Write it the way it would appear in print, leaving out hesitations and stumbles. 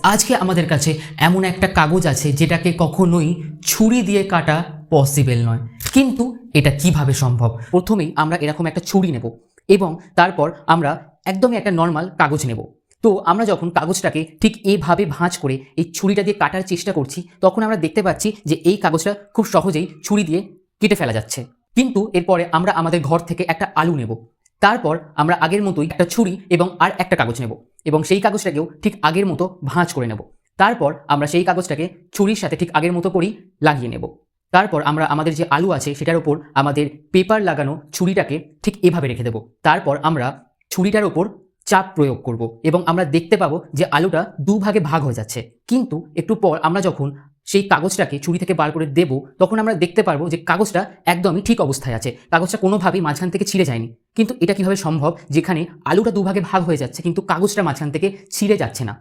আজকে আমাদের কাছে এমন একটা কাগজ আছে যেটাকে কখনোই ছুরি দিয়ে কাটা পসিবল নয়, কিন্তু এটা কিভাবে সম্ভব। প্রথমেই আমরা এরকম একটা ছুরি নেব এবং তারপর আমরা একদমই একটা নর্মাল কাগজ নেব। তো আমরা যখন কাগজটাকে ঠিক এভাবে ভাঁজ করে এই ছুরিটা দিয়ে কাটার চেষ্টা করছি, তখন আমরা দেখতে পাচ্ছি যে এই কাগজটা খুব সহজেই ছুরি দিয়ে কেটে ফেলা যাচ্ছে। কিন্তু এরপরে আমরা আমাদের ঘর থেকে একটা আলু নেব, তারপর আমরা আগের মতোই একটা ছুরি এবং আর একটা কাগজ নেব এবং সেই কাগজটাকেও ঠিক আগের মতো ভাঁজ করে নেব। তারপর আমরা সেই কাগজটাকে ছুরির সাথে ঠিক আগের মতো করেই লাগিয়ে নেব। তারপর আমরা আমাদের যে আলু আছে সেটার উপর আমাদের পেপার লাগানো ছুরিটাকে ঠিক এভাবে রেখে দেব। তারপর আমরা ছুরিটার উপর চাপ প্রয়োগ করব এবং আমরা দেখতে পাবো যে আলুটা দুভাগে ভাগ হয়ে যাচ্ছে। কিন্তু একটু পর আমরা যখন সেই কাগজটাকে ছুরি থেকে বার করে দেব, তখন আমরা দেখতে পারবো যে কাগজটা একদমই ঠিক অবস্থায় আছে, কাগজটা কোনোভাবেই মাঝখান থেকে ছিঁড়ে যায়নি। কিন্তু এটা কিভাবে সম্ভব যেখানে আলুটা দুভাগে ভাগ হয়ে যাচ্ছে কিন্তু কাগজটা মাঝখান থেকে ছিঁড়ে যাচ্ছে না?